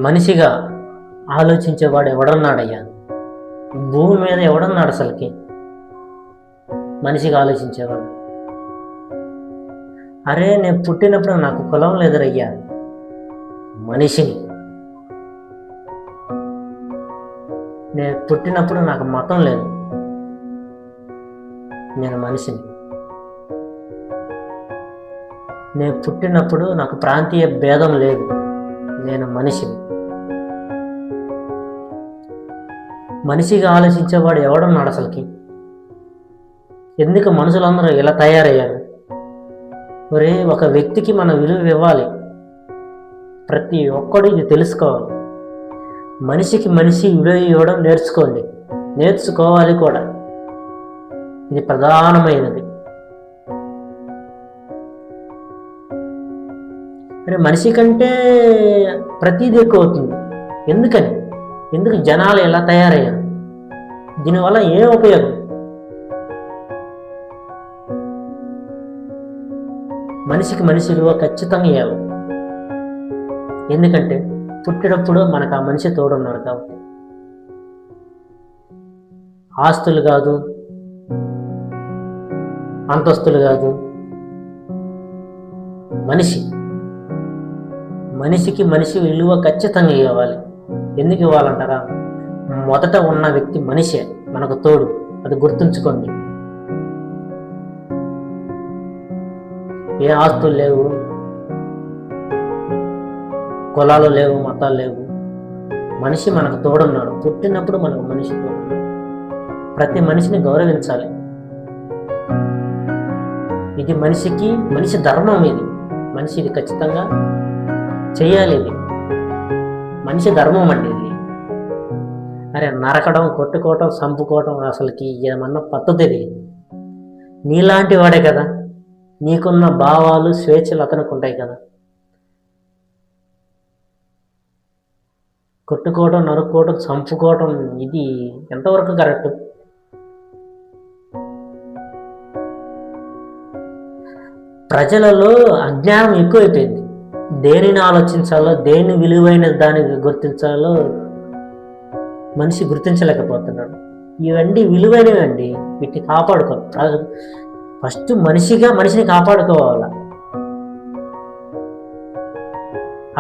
మనిషిగా ఆలోచించేవాడు ఎవడన్నాడయ్యా? భూమి మీద ఎవడన్నాడు అసలుకి మనిషిగా ఆలోచించేవాడు? అరే, నేను పుట్టినప్పుడు నాకు కులం లేదురయ్యా, మనిషిని. నేను పుట్టినప్పుడు నాకు మతం లేదు, నేను మనిషిని. నేను పుట్టినప్పుడు నాకు ప్రాంతీయ భేదం లేదు, నేను మనిషిని. మనిషిగా ఆలోచించేవాడు ఎవడున్నాడు అసలుకి? ఎందుకు మనుషులందరూ ఇలా తయారయ్యారు? ఒరే, ఒక వ్యక్తికి మనం విలువ ఇవ్వాలి. ప్రతి ఒక్కడు ఇది తెలుసుకోవాలి. మనిషికి మనిషి విలువ ఇవ్వడం నేర్చుకోవాలి కూడా. ఇది ప్రధానమైనది. అరే, మనిషి కంటే ప్రతిదీ ఎక్కువ అవుతుంది. ఎందుకు జనాలు ఎలా తయారయ్యారు? దీనివల్ల ఏం ఉపయోగం? మనిషికి మనిషి విలువ ఖచ్చితంగా ఇవ్వాలి. ఎందుకంటే పుట్టినప్పుడు మనకు ఆ మనిషి తోడున్నాడు కాబట్టి. ఆస్తులు కాదు, అంతస్తులు కాదు, మనిషికి మనిషి విలువ ఖచ్చితంగా ఇవ్వాలి. ఎందుకు ఇవ్వాలంటారా? మొదట ఉన్న వ్యక్తి మనిషే మనకు తోడు, అది గుర్తుంచుకోండి. ఏ ఆస్తులు లేవు, కులాలు లేవు, మతాలు లేవు, మనిషి మనకు తోడున్నాడు. పుట్టినప్పుడు మనకు మనిషి తోడున్నాడు. ప్రతి మనిషిని గౌరవించాలి. ఇది మనిషి ధర్మం. మనిషి ఇది ఖచ్చితంగా చెయ్యాలి. ఇది మనిషి ధర్మం అండి. ఇది అరే, నరకడం, కొట్టుకోవటం, చంపుకోవటం అసలుకి ఏమన్నా పద్ధతి? ఇది నీలాంటి వాడే కదా, నీకున్న భావాలు, స్వేచ్ఛలు అతనికి ఉంటాయి కదా. కొట్టుకోవటం, నరుక్కోవటం, చంపుకోవటం ఇది ఎంతవరకు కరెక్ట్? ప్రజలలో అజ్ఞానం ఎక్కువైపోయింది. దేనిని ఆలోచించాలో, దేని విలువైన దానికి గుర్తించాలో మనిషి గుర్తించలేకపోతున్నాడు. ఇవన్నీ విలువైనవి అండి, వీటిని కాపాడుకోవాలి. ఫస్ట్ మనిషిని కాపాడుకోవాల,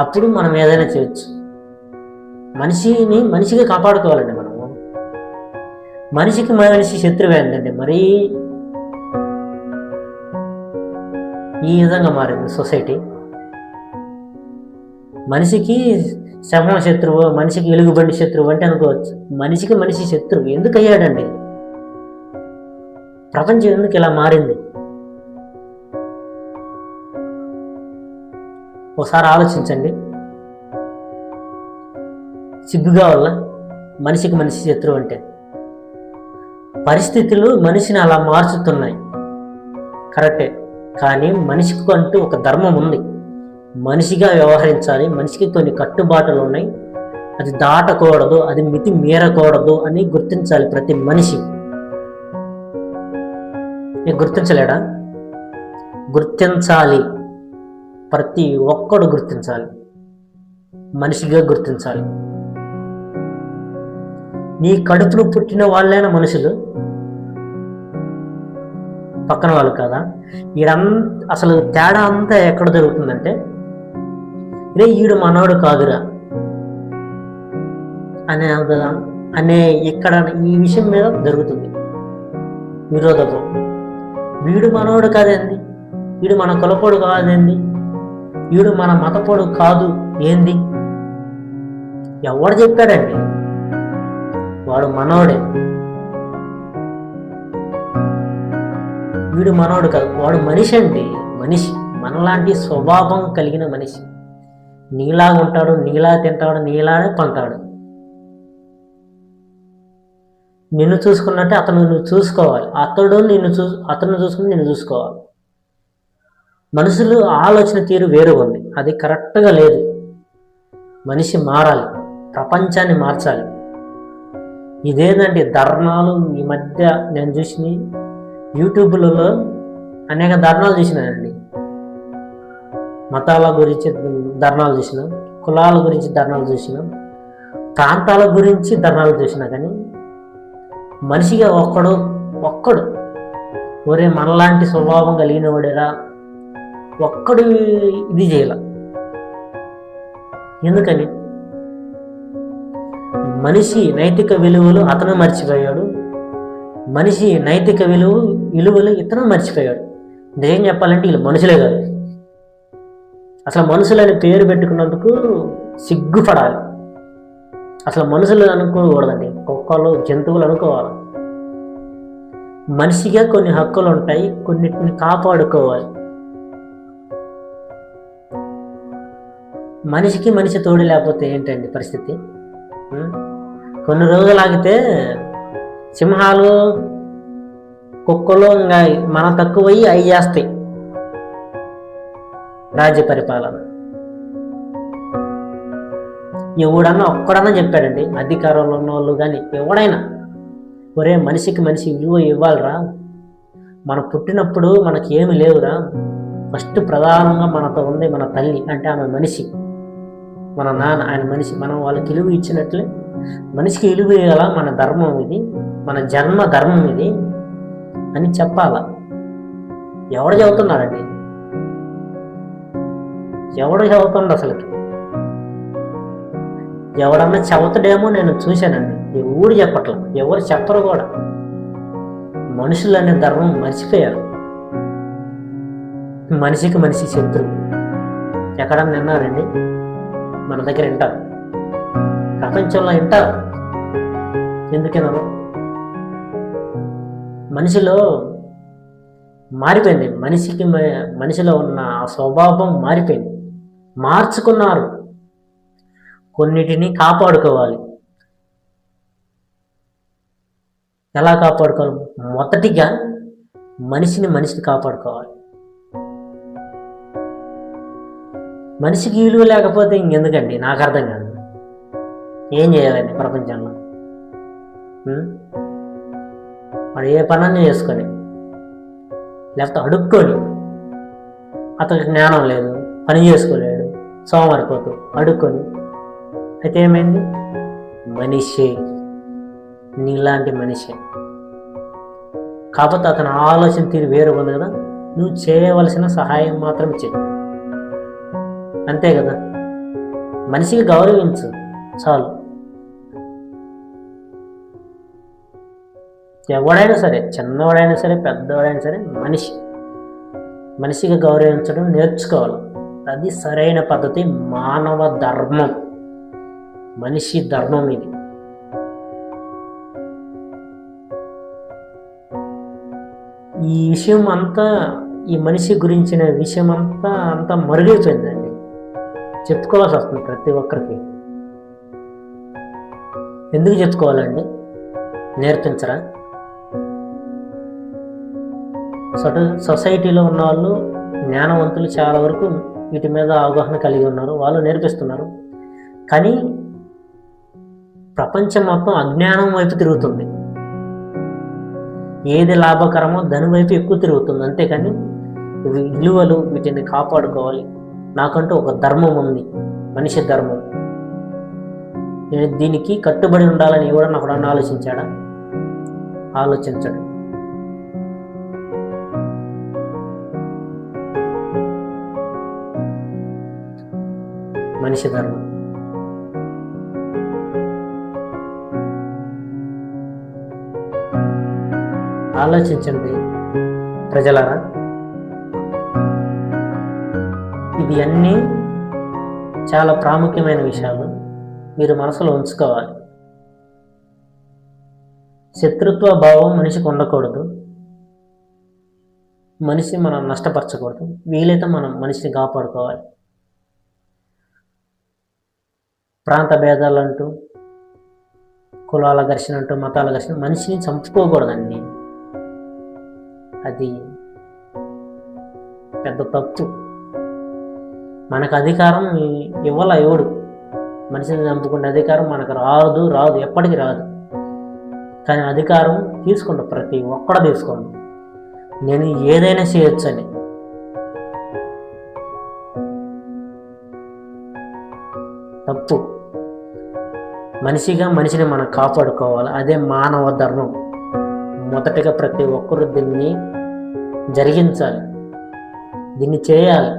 అప్పుడు మనం ఏదైనా చేయొచ్చు. మనిషిగా కాపాడుకోవాలండి మనము. మనిషికి మనిషి శత్రువు ఏంటండి? మరీ ఈ విధంగా మారింది సొసైటీ. మనిషికి సింహం శత్రువు, మనిషికి ఎలుగుబండి శత్రువు అంటే అనుకోవచ్చు. మనిషికి మనిషి శత్రువు ఎందుకు అయ్యాడండి? ప్రపంచం ఎందుకు ఇలా మారింది? ఒకసారి ఆలోచించండి. సిగ్గుగా వల్ల మనిషికి మనిషి శత్రువు అంటే పరిస్థితులు మనిషిని అలా మార్చుతున్నాయి, కరెక్టే. కానీ మనిషికి అంటూ ఒక ధర్మం ఉంది. మనిషిగా వ్యవహరించాలి. మనిషికి కొన్ని కట్టుబాటులు ఉన్నాయి, అది దాటకూడదు, అది మితి మీరకూడదు అని గుర్తించాలి ప్రతి మనిషి. గుర్తించలేడా? గుర్తించాలి. ప్రతి ఒక్కడు గుర్తించాలి, మనిషిగా గుర్తించాలి. నీ కడుపులో పుట్టిన వాళ్ళైనా మనుషులు, పక్కన వాళ్ళు కదా. అసలు తేడా అంతా ఎక్కడ జరుగుతుందంటే, ఈడు మనోడు కాదురా అనే ఇక్కడ ఈ విషయం మీద జరుగుతుంది విరోధం. వీడు మనోడు కాదేంది, వీడు మన కులపోడు కాదేంది, వీడు మన మతపోడు కాదు ఏంది? ఎవడు చెప్పాడండి? వాడు మనోడే. వీడు మనోడు కాదు, వాడు మనిషి అండి. మనిషి మనలాంటి స్వభావం కలిగిన మనిషి. నీలా ఉంటాడు, నీలా తింటాడు, నీలానే పంటాడు. నిన్ను చూసుకున్నట్టే అతను నువ్వు చూసుకోవాలి, అతను చూసుకుని నిన్ను చూసుకోవాలి. మనుషులు ఆలోచన తీరు వేరు ఉంది, అది కరెక్ట్గా లేదు. మనిషి మారాలి, ప్రపంచాన్ని మార్చాలి. ఇదేనండి ధర్నాలు. ఈ మధ్య నేను చూసిన యూట్యూబ్లలో అనేక ధర్నాలు చూసినానండి. మతాల గురించి ధర్నాలు చూసిన, కులాల గురించి ధర్నాలు చూసినాం, ప్రాంతాల గురించి ధర్నాలు చూసినా, కానీ మనిషిగా ఒక్కడు ఒరే మనలాంటి స్వభావం కలిగిన వాడేరా ఒక్కడు ఇది చేయాల. ఎందుకని? మనిషి నైతిక విలువలు అతను మర్చిపోయాడు, మనిషి నైతిక విలువలు ఇతను మర్చిపోయాడు. నిజం చెప్పాలంటే వీళ్ళు మనుషులే కాదు. అసలు మనుషులని పేరు పెట్టుకున్నందుకు సిగ్గుపడాలి. అసలు మనుషులు అనుకోకూడదండి, కుక్కలు జంతువులు అనుకోవాలి. మనిషిగా కొన్ని హక్కులు ఉంటాయి, కొన్నిటిని కాపాడుకోవాలి. మనిషికి మనిషి తోడు లేకపోతే ఏంటండి పరిస్థితి? కొన్ని రోజులు ఆగితే సింహాలు కుక్కలు ఇంకా మన తక్కువయ్యి అవి చేస్తాయి రాజ్య పరిపాలన. ఎవడన్నా ఒక్కడన్నా చెప్పాడండి, అధికారంలో ఉన్న వాళ్ళు కానీ ఎవడైనా, ఒరే మనిషికి మనిషి విలువ ఇవ్వాలిరా, మనం పుట్టినప్పుడు మనకి ఏమి లేవురా, ఫస్ట్ ప్రధానంగా మనతో ఉంది మన తల్లి, అంటే ఆమె మనిషి, మన నాన్న ఆయన మనిషి, మనం వాళ్ళకి విలువ ఇచ్చినట్లే మనిషికి విలువ ఇవ్వాలా, మన ధర్మం ఇది, మన జన్మ ధర్మం ఇది అని చెప్పాలా. ఎవడు చదువుతున్నాడండి? ఎవడు చదువుతుండ అసలుకి? ఎవడన్నా చదువుతాడేమో నేను చూశానండి, ఎవడు చెప్పట్ల, ఎవరు చెప్పరు కూడా. మనుషులు అనే ధర్మం మర్చిపోయారు. మనిషికి మనిషి శత్రువు ఎక్కడన్నా విన్నారండి? మన దగ్గర వింటారు, ప్రపంచంలో వింటారు. ఎందుకన్నారు? మనిషిలో మారిపోయింది, మనిషిలో ఉన్న ఆ స్వభావం మారిపోయింది, మార్చుకున్నారు. కొన్నిటిని కాపాడుకోవాలి. ఎలా కాపాడుకోవాలి? మొదటిగా మనిషిని కాపాడుకోవాలి. మనిషికి విలువ లేకపోతే ఇంకెందుకండి? నాకు అర్థం కాదు. ఏం చేయాలండి ప్రపంచంలో? వాడు ఏ పనన్నా చేసుకొని, లేకపోతే అడుక్కొని, అతనికి జ్ఞానం లేదు, పని చేసుకోలేడు, సోమరిపోతూ అడుక్కొని, అయితే ఏమైంది? మనిషి, నీలాంటి మనిషి. కాకపోతే అతని ఆలోచన తీరు వేరు ఉంది కదా, నువ్వు చేయవలసిన సహాయం మాత్రం చెయ్యి, అంతే కదా. మనిషికి గౌరవించు చాలు. ఎవడైనా సరే, చిన్నవాడైనా సరే, పెద్దవాడైనా సరే, మనిషిగా గౌరవించడం నేర్చుకోవాలి. అది సరైన పద్ధతి, మానవ ధర్మం, మనిషి ధర్మం ఇది. ఈ విషయం అంతా, ఈ మనిషి గురించిన విషయం అంతా మరుగైపోయిందండి. చెప్పుకోవాల్సి వస్తుంది ప్రతి ఒక్కరికి. ఎందుకు చెప్పుకోవాలండి? నేర్పించరా? సొసైటీలో ఉన్న వాళ్ళు, జ్ఞానవంతులు చాలా వరకు వీటి మీద అవగాహన కలిగి ఉన్నారు, వాళ్ళు నేర్పిస్తున్నారు. కానీ ప్రపంచం మొత్తం అజ్ఞానం వైపు తిరుగుతుంది. ఏది లాభకరమో దాని వైపు ఎక్కువ తిరుగుతుంది, అంతేకాని విలువలు వీటిని కాపాడుకోవాలి, నాకంటూ ఒక ధర్మం ఉంది, మనిషి ధర్మం, నేను దీనికి కట్టుబడి ఉండాలని ఎవడన్నా ఒకడన్నా ఆలోచించాడా? ఆలోచించడు. మనిషి ధర్మం. ఆలోచించండి ప్రజలారా. ఇది అన్నీ చాలా ప్రాముఖ్యమైన విషయాలు, మీరు మనసులో ఉంచుకోవాలి. శత్రుత్వ భావం మనిషికి ఉండకూడదు, మనిషి మనం నష్టపరచకూడదు, వీలైతే మనం మనిషిని కాపాడుకోవాలి. ప్రాంత భేదాలు అంటూ, కులాల ఘర్షణ అంటూ, మతాల ఘర్షణ, మనిషిని చంపుకోకూడదండి. అది పెద్ద తప్పు. మనకు అధికారం ఇవ్వాల ఎవడు? మనిషిని చంపుకునే అధికారం మనకు రాదు, ఎప్పటికీ రాదు. కానీ అధికారం తీసుకోండి, ప్రతి ఒక్కడ తీసుకోండి. నేను ఏదైనా చేయొచ్చని. తప్పు. మనిషిగా మనిషిని మనం కాపాడుకోవాలి. అదే మానవ ధర్మం. మొదటిగా ప్రతి ఒక్కరూ దీన్ని జరిగించాలి, దీన్ని చేయాలి.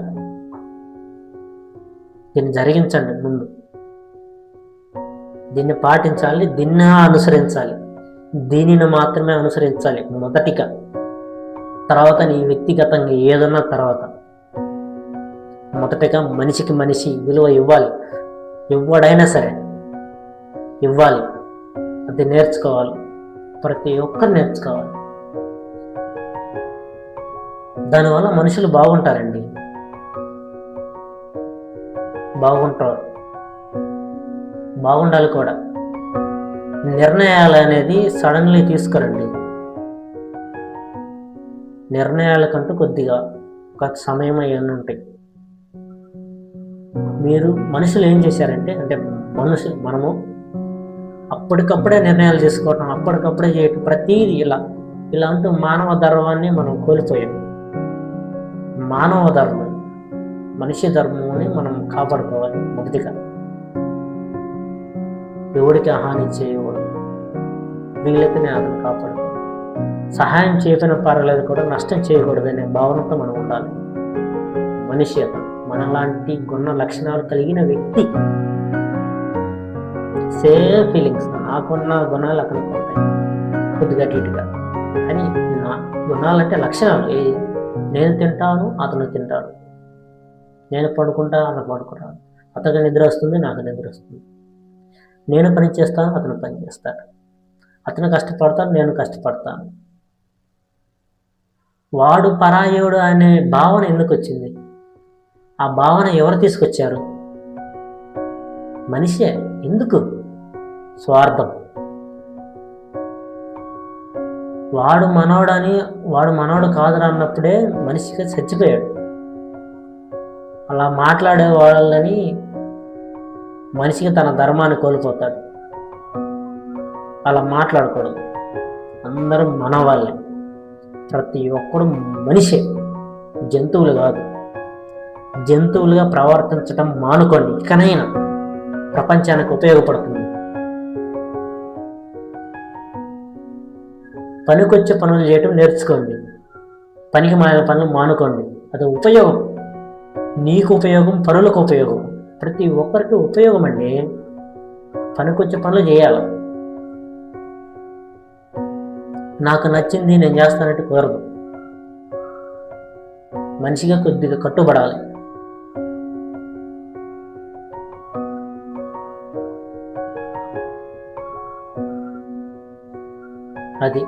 దీన్ని జరిగించండి ముందు, దీన్ని పాటించాలి, దీన్ని అనుసరించాలి. దీనిని మాత్రమే అనుసరించాలి మొదటిగా. తర్వాత నీ వ్యక్తిగతంగా ఏదన్నా తర్వాత. మొదటగా మనిషికి మనిషి విలువ ఇవ్వాలి. ఎవడైనా సరే ఇవ్వాలి. అది నేర్చుకోవాలి, ప్రతి ఒక్కరు నేర్చుకోవాలి. దానివల్ల మనుషులు బాగుంటారండి, బాగుంటారు, బాగుండాలి కూడా. నిర్ణయాలు అనేది సడన్లీ తీసుకురండి. నిర్ణయాలకంటూ కొద్దిగా ఒక సమయం అవన్నీ ఉంటాయి. మీరు మనుషులు ఏం చేశారంటే, మనము అప్పటికప్పుడే నిర్ణయాలు తీసుకోవటం, అప్పటికప్పుడే చేయటం, ప్రతీది ఇలా అంటూ మానవ ధర్మాన్ని మనం కోల్పోయాం. మానవ ధర్మం, మనిషి ధర్మాన్ని మనం కాపాడుకోవాలి. మొదటిగా ఎవడికి హాని చేయకూడదు, వీళ్ళైతే నేను అతను కాపాడుకోవాలి. సహాయం చేయకపోయినా పర్వాలేదు, కూడా నష్టం చేయకూడదు అనే భావనతో మనం ఉండాలి. మనిషి అతను మనలాంటి గుణ లక్షణాలు కలిగిన వ్యక్తి. సేమ్ ఫీలింగ్స్, నాకున్న గుణాలు అతనికి ఉంటాయి, కొద్దిగా ఇటుగా. కానీ నా గుణాలంటే లక్షణాలు. నేను తింటాను, అతను తింటాడు. నేను పడుకుంటా, అతను పడుకుంటాడు. అతనికి నిద్ర వస్తుంది, నాకు నిద్ర వస్తుంది. నేను పని చేస్తాను, అతను పని చేస్తాడు. అతను కష్టపడతాడు, నేను కష్టపడతాను. వాడు పరాయుడు అనే భావన ఎందుకు వచ్చింది? ఆ భావన ఎవరు తీసుకొచ్చారు? మనిషే. ఎందుకు? స్వార్థం. వాడు మనోడు కాదురా అన్నప్పుడే మనిషిగా చచ్చిపోయాడు. అలా మాట్లాడే వాళ్ళని మనిషికి తన ధర్మాన్ని కోల్పోతాడు. అలా మాట్లాడకూడదు. అందరూ మన వాళ్ళే, ప్రతి ఒక్కడు మనిషే, జంతువులు కాదు. జంతువులుగా ప్రవర్తించడం మానుకోండి. ఇకనైనా ప్రపంచానికి ఉపయోగపడుతుంది. పనికొచ్చే పనులు చేయటం నేర్చుకోండి, పనికి మాలిన పనులు మానుకోండి. అది ఉపయోగం, నీకు ఉపయోగం, పనులకు ఉపయోగం, ప్రతి ఒక్కరికి ఉపయోగం అండి. పనికొచ్చే పనులు చేయాలి. నాకు నచ్చింది నేను చేస్తానంటే కుదరదు. మనిషిగా కొద్దిగా కట్టుబడాలి. అది